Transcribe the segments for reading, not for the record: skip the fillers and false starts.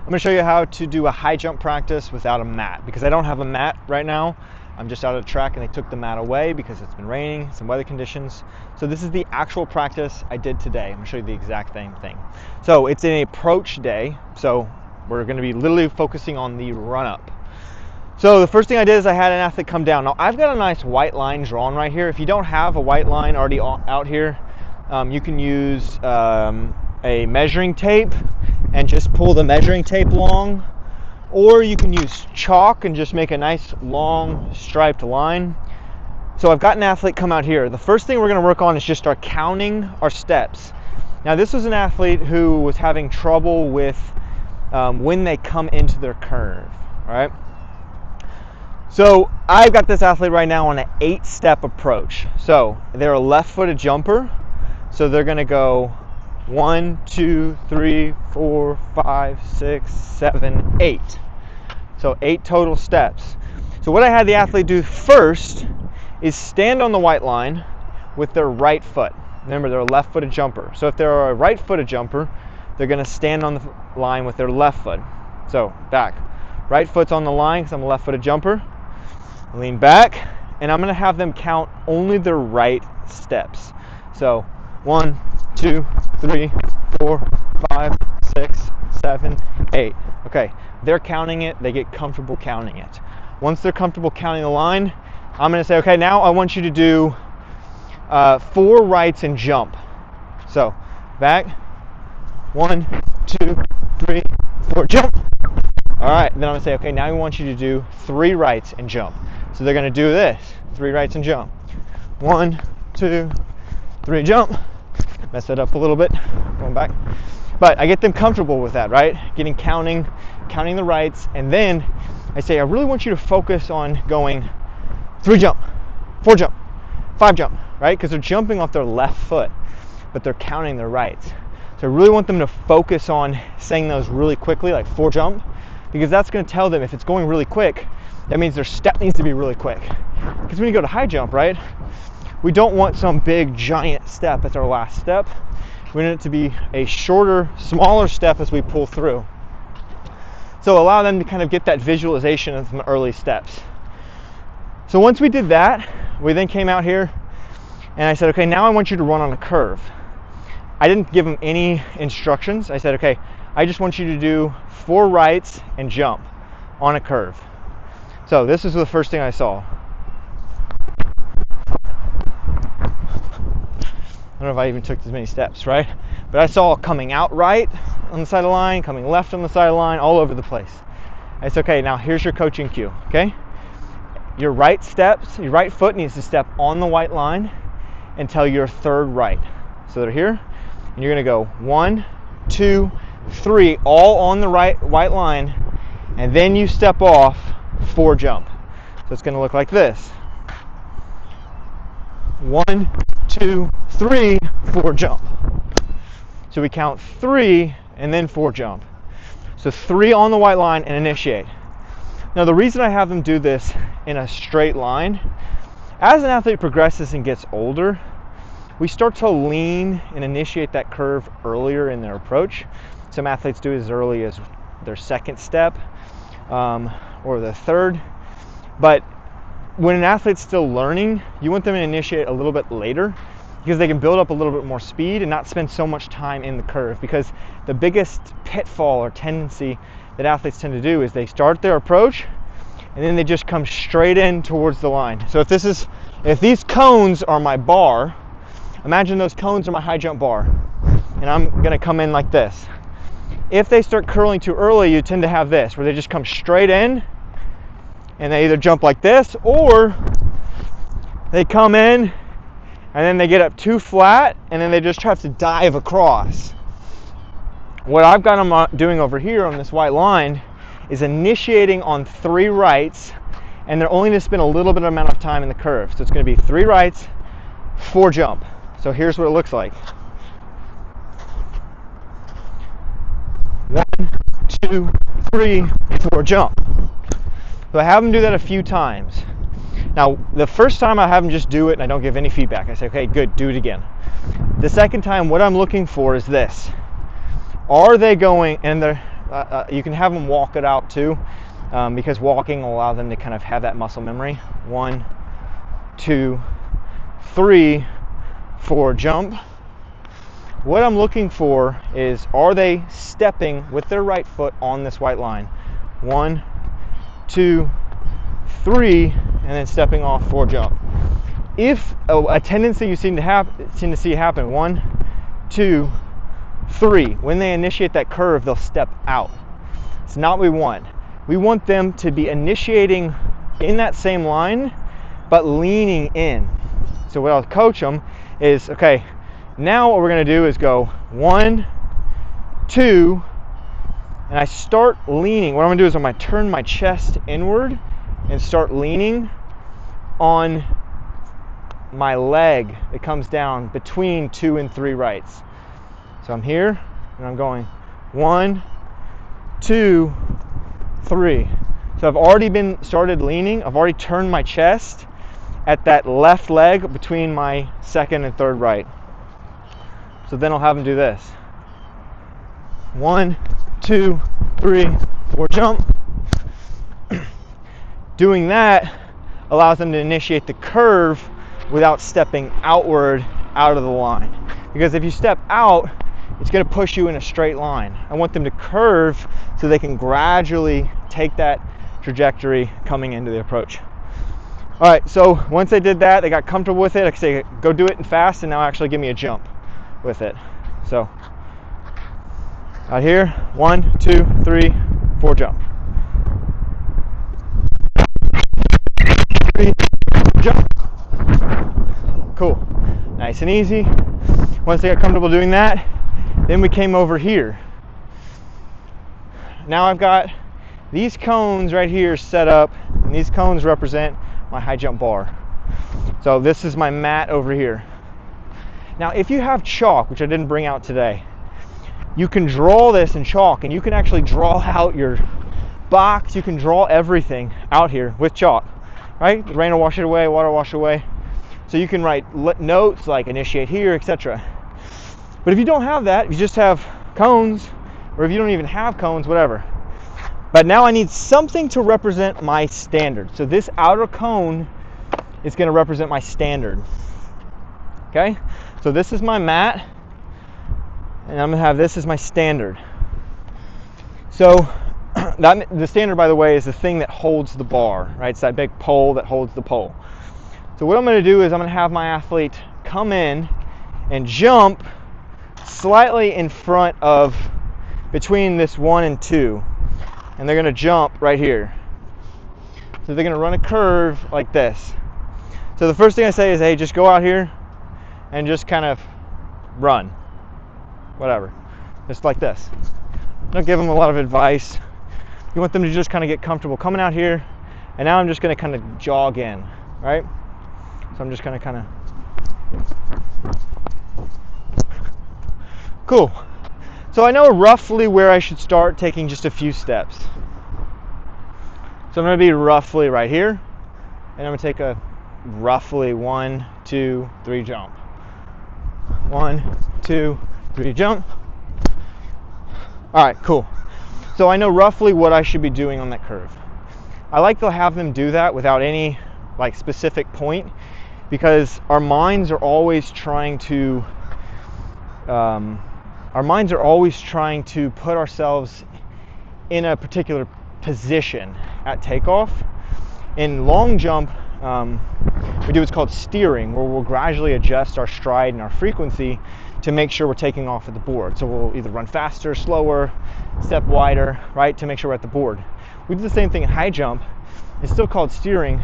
I'm going to show you how to do a high jump practice without a mat, because I don't have a mat right now. I'm just out of the track and they took the mat away because it's been raining, some weather conditions. So this is the actual practice I did today. I'm going to show you the exact same thing. So it's an approach day, so we're going to be literally focusing on the run up. So the first thing I did is I had an athlete come down. Now I've got a nice white line drawn right here. If you don't have a white line already out here, you can use a measuring tape and just pull the measuring tape long, or you can use chalk and just make a nice long striped line. So I've got an athlete come out here. The first thing we're going to work on is just start counting our steps. Now this was an athlete who was having trouble with when they come into their curve, all right? So I've got this athlete right now on an 8-step approach. So they're a left-footed jumper. So they're going to go 1, 2, 3, 4, 5, 6, 7, 8. So 8 total steps. So what I had the athlete do first is stand on the white line with their right foot. Remember, they're a left-footed jumper. So if they're a right-footed jumper, they're going to stand on the line with their left foot. So back. Right foot's on the line because I'm a left-footed jumper. Lean back, and I'm going to have them count only their right steps. So 1, 2, 3, 4, 5, 6, 7, 8. Okay, they're counting it. They get comfortable counting it. Once they're comfortable counting the line, I'm going to say, okay, now I want you to do 4 rights and jump. So back, 1, 2, 3, 4, jump. All right, then I'm going to say, okay, now we want you to do 3 rights and jump. So they're going to do this, 3 rights and jump. 1, 2, 3, jump. Mess it up a little bit, going back. But I get them comfortable with that, right? Counting the rights, and then I say, I really want you to focus on going 3 jump, 4 jump, 5 jump, right? Because they're jumping off their left foot, but they're counting their rights. So I really want them to focus on saying those really quickly, like 4 jump, because that's going to tell them if it's going really quick, that means their step needs to be really quick. Because when you go to high jump, right, we don't want some big giant step as our last step. We want it to be a shorter, smaller step as we pull through. So allow them to kind of get that visualization of some early steps. So once we did that, we then came out here and I said, okay, now I want you to run on a curve. I didn't give them any instructions. I said, okay, I just want you to do 4 rights and jump on a curve. So this is the first thing I saw. I don't know if I even took as many steps, right? But I saw coming out right on the side of the line, coming left on the side of the line, all over the place. I said, okay, now here's your coaching cue, okay? Your right foot needs to step on the white line until your 3rd right. So they're here, and you're gonna go 1, 2, 3, all on the white line, and then you step off 4 jump. So it's gonna look like this. 1, 2, 3, 4 jump. So we count 3 and then 4 jump. So 3 on the white line and initiate. Now the reason I have them do this in a straight line, as an athlete progresses and gets older, we start to lean and initiate that curve earlier in their approach. Some athletes do it as early as their 2nd step or the 3rd. But when an athlete's still learning, you want them to initiate a little bit later because they can build up a little bit more speed and not spend so much time in the curve. Because the biggest pitfall or tendency that athletes tend to do is they start their approach and then they just come straight in towards the line. So if these cones are my bar, imagine those cones are my high jump bar, and I'm gonna come in like this. If they start curling too early, you tend to have this, where they just come straight in and they either jump like this or they come in and then they get up too flat and then they just have to dive across. What I've got them doing over here on this white line is initiating on 3 rights, and they're only going to spend a little bit of amount of time in the curve. So it's going to be 3 rights, 4 jump. So here's what it looks like. 1, 2, 3, 4 jump. So I have them do that a few times. Now, the first time I have them just do it and I don't give any feedback. I say, okay, good, do it again. The second time, what I'm looking for is this. Are they going, and You can have them walk it out too, because walking will allow them to kind of have that muscle memory. 1, 2, 3, 4, jump. What I'm looking for is, are they stepping with their right foot on this white line? 1, 2, 3, and then stepping off, 4, jump. If a tendency you seem to see happen, 1, 2, 3, when they initiate that curve, they'll step out. It's not what we want. We want them to be initiating in that same line, but leaning in. So what I'll coach them is, okay, now what we're going to do is go 1, 2, and I start leaning. What I'm going to do is I'm going to turn my chest inward and start leaning on my leg that comes down between 2 and 3 rights. So I'm here and I'm going 1, 2, 3. So I've already started leaning. I've already turned my chest at that left leg between my second and third right. So then I'll have them do this. 1, 2, 3, 4, jump. Doing that allows them to initiate the curve without stepping outward out of the line. Because if you step out, it's going to push you in a straight line. I want them to curve so they can gradually take that trajectory coming into the approach. All right, so once they did that, they got comfortable with it. I can say, go do it and fast, and now actually give me a jump with it. So out here, 1, 2, 3, 4, jump. 3, jump. Cool, nice and easy. Once they got comfortable doing that, then we came over here. Now I've got these cones right here set up, and these cones represent my high jump bar. So this is my mat over here. Now if you have chalk, which I didn't bring out today, you can draw this in chalk, and you can actually draw out your box. You can draw everything out here with chalk, right? Rain will wash it away, water will wash it away. So you can write notes like initiate here, etc. But if you don't have that, if you just have cones, or if you don't even have cones, whatever. But now I need something to represent my standard. So this outer cone is going to represent my standard. Okay? So this is my mat, and I'm going to have this as my standard. So the standard, by the way, is the thing that holds the bar, right? It's that big pole that holds the pole. So what I'm going to do is I'm going to have my athlete come in and jump slightly in front of between this 1 and 2, and they're going to jump right here. So they're going to run a curve like this. So the first thing I say is, hey, just go out here and just kind of run, whatever, just like this. Don't give them a lot of advice. You want them to just kind of get comfortable coming out here, and now I'm just going to kind of jog in, right? So I'm just going to kind of, cool. So I know roughly where I should start taking just a few steps. So I'm going to be roughly right here, and I'm going to take a roughly 1, 2, 3 jump. 1, 2, 3 jump. All right, cool. So I know roughly what I should be doing on that curve. I like to have them do that without any like specific point, because our minds are always trying to put ourselves in a particular position at takeoff. In long jump, we do what's called steering, where we'll gradually adjust our stride and our frequency to make sure we're taking off at the board. So we'll either run faster, slower, step wider, right, to make sure we're at the board. We do the same thing in high jump. It's still called steering,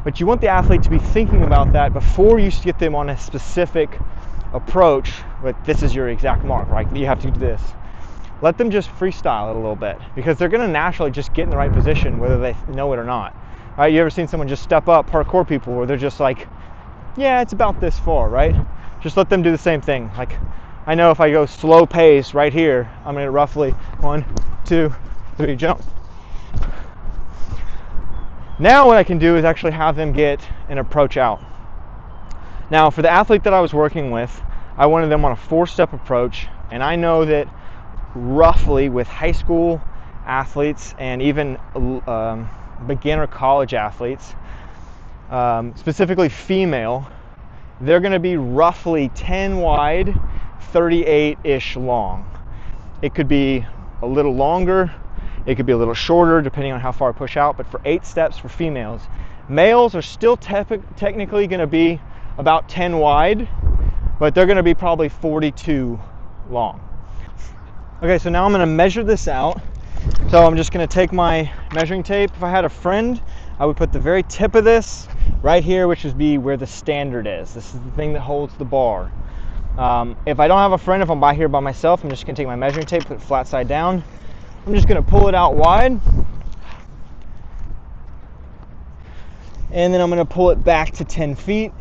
but you want the athlete to be thinking about that before you get them on a specific approach. Like, this is your exact mark, right? You have to do this. Let them just freestyle it a little bit, because they're going to naturally just get in the right position whether they know it or not. Right? You ever seen someone just step up, parkour people, where they're just like, yeah, it's about this far, right? Just let them do the same thing. Like, I know if I go slow pace right here, I'm going to roughly 1, 2, 3 jump. Now what I can do is actually have them get an approach out. Now for the athlete that I was working with, I wanted them on a 4-step approach, and I know that roughly with high school athletes and even beginner college athletes, specifically female, they're going to be roughly 10 wide, 38-ish long. It could be a little longer, it could be a little shorter depending on how far I push out, but for 8 steps for females. Males are still technically going to be about 10 wide, but they're going to be probably 42 long. Okay, so now I'm going to measure this out. So I'm just going to take my measuring tape. If I had a friend, I would put the very tip of this right here, which would be where the standard is. This is the thing that holds the bar. If I don't have a friend, if I'm here by myself, I'm just going to take my measuring tape, put it flat side down. I'm just going to pull it out wide. And then I'm going to pull it back to 10 feet.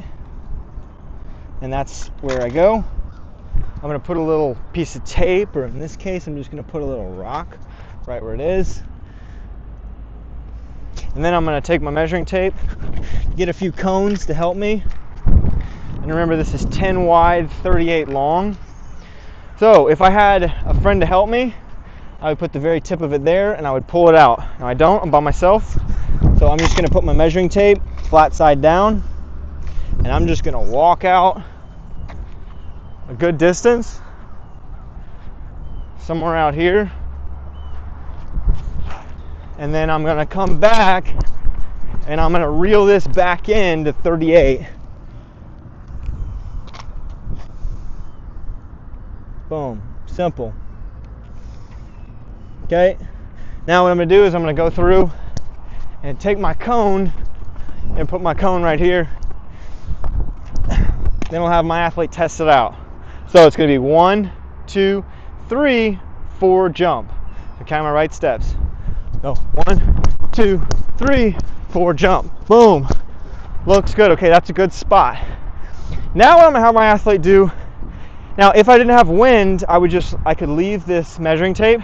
And that's where I go. I'm going to put a little piece of tape, or in this case, I'm just going to put a little rock right where it is. And then I'm going to take my measuring tape, get a few cones to help me. And remember, this is 10 wide, 38 long. So if I had a friend to help me, I would put the very tip of it there and I would pull it out. Now I don't, I'm by myself. So I'm just going to put my measuring tape flat side down, and I'm just going to walk out a good distance, somewhere out here. And then I'm going to come back and I'm going to reel this back in to 38. Boom. Simple. Okay. Now what I'm going to do is I'm going to go through and take my cone and put my cone right here. Then we'll have my athlete test it out. So it's going to be 1, 2, 3, 4, jump. So count my right steps. Go 1, 2, 3, 4, jump. Boom. Looks good. Okay, that's a good spot. Now what I'm gonna have my athlete do. Now, if I didn't have wind, I could leave this measuring tape.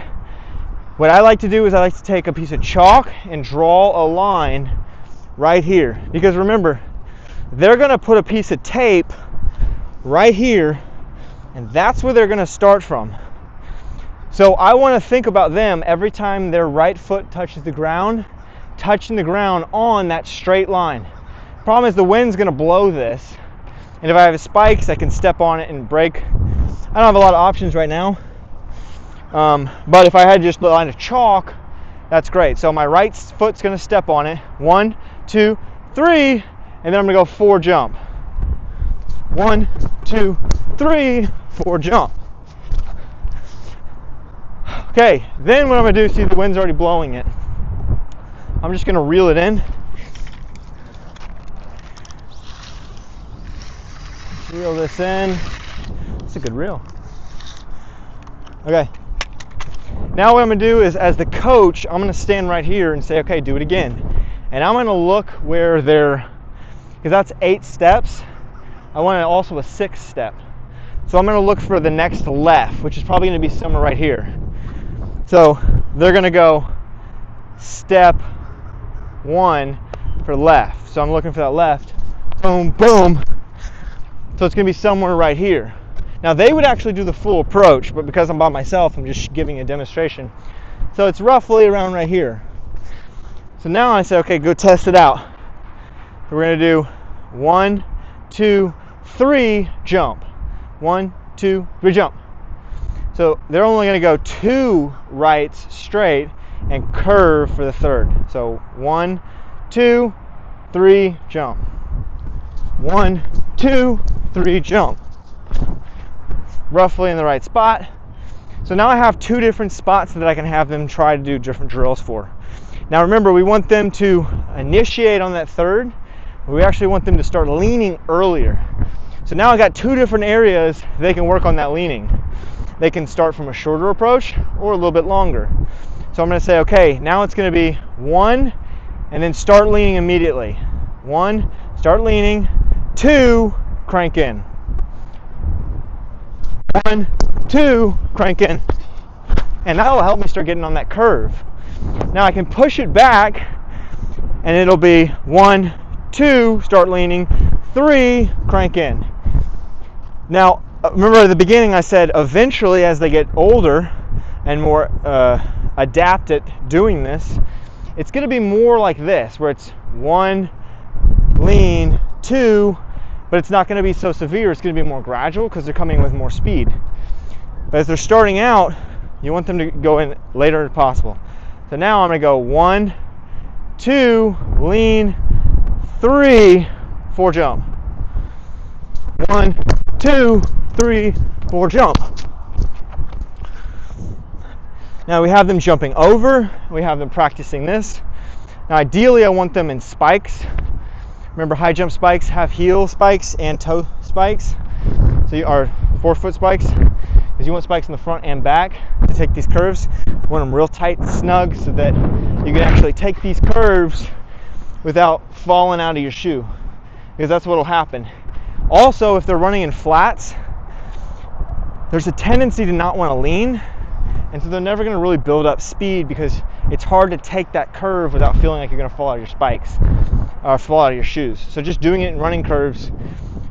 What I like to do is I like to take a piece of chalk and draw a line right here. Because remember, they're gonna put a piece of tape right here, and that's where they're gonna start from. So I want to think about them every time their right foot touches the ground, touching the ground on that straight line. Problem is the wind's going to blow this, and if I have spikes, I can step on it and break. I don't have a lot of options right now, but if I had just the line of chalk, that's great. So my right foot's going to step on it. 1, 2, 3, and then I'm going to go 4, jump. 1, 2, 3, 4, jump. Okay, then what I'm going to do, see the wind's already blowing it. I'm just going to reel it in. Reel this in. That's a good reel. Okay. Now what I'm going to do is, as the coach, I'm going to stand right here and say, okay, do it again. And I'm going to look where they're, because that's 8 steps. I want also a 6th step. So I'm going to look for the next left, which is probably going to be somewhere right here. So they're going to go step 1 for left. So I'm looking for that left. Boom, boom. So it's going to be somewhere right here. Now they would actually do the full approach, but because I'm by myself, I'm just giving a demonstration. So it's roughly around right here. So now I say, okay, go test it out. So we're going to do 1, 2, 3, jump. 1, 2, 3, jump. So they're only going to go 2 rights straight and curve for the 3rd. So 1, 2, 3, jump. 1, 2, 3, jump. Roughly in the right spot. So now I have 2 different spots that I can have them try to do different drills for. Now remember, we want them to initiate on that 3rd. We actually want them to start leaning earlier. So now I got 2 different areas they can work on that leaning. They can start from a shorter approach or a little bit longer. So I'm going to say, okay, now it's going to be 1, and then start leaning immediately. 1, start leaning. 2, crank in. 1, 2, crank in. And that'll help me start getting on that curve. Now I can push it back, and it'll be 1, 2, start leaning. 3, crank in. Now, remember at the beginning I said eventually as they get older, and more adept at doing this, it's going to be more like this, where it's 1, lean, 2, but it's not going to be so severe. It's going to be more gradual because they're coming with more speed. But as they're starting out, you want them to go in later as possible. So now I'm going to go 1, 2, lean, 3, 4, jump. 1, 2, 3, 4, jump. Now we have them jumping over, we have them practicing this. Now ideally I want them in spikes. Remember, high jump spikes have heel spikes and toe spikes. So you are forefoot spikes, because you want spikes in the front and back to take these curves. You want them real tight and snug so that you can actually take these curves without falling out of your shoe, because that's what will happen. Also, if they're running in flats, there's a tendency to not want to lean, and so they're never going to really build up speed, because it's hard to take that curve without feeling like you're going to fall out of your spikes or fall out of your shoes. So just doing it in running curves,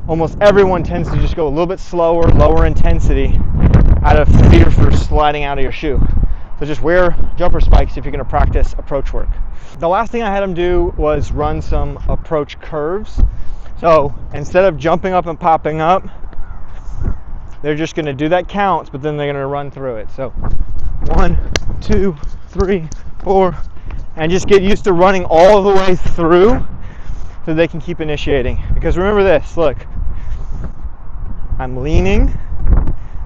almost everyone tends to just go a little bit slower, lower intensity, out of fear for sliding out of your shoe. So just wear jumper spikes if you're going to practice approach work. The last thing I had them do was run some approach curves. So instead of jumping up and popping up, they're just going to do that counts, but then they're going to run through it. So 1, 2, 3, 4, and just get used to running all the way through so they can keep initiating. Because remember this, look, I'm leaning.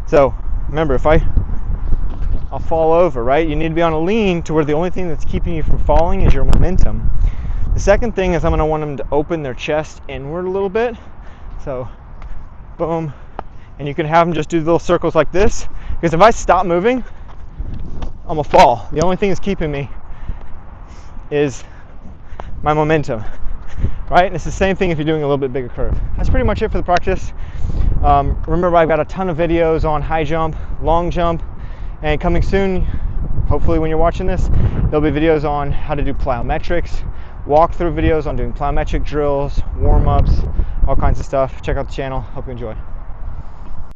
So remember, if I'll fall over, right? You need to be on a lean to where the only thing that's keeping you from falling is your momentum. The second thing is I'm going to want them to open their chest inward a little bit. So, boom. And you can have them just do little circles like this. Because if I stop moving, I'm going to fall. The only thing that's keeping me is my momentum. Right? And it's the same thing if you're doing a little bit bigger curve. That's pretty much it for the practice. Remember, I've got a ton of videos on high jump, long jump, and coming soon, hopefully when you're watching this, there'll be videos on how to do plyometrics, walkthrough videos on doing plyometric drills, warm-ups, all kinds of stuff. Check out the channel. Hope you enjoy.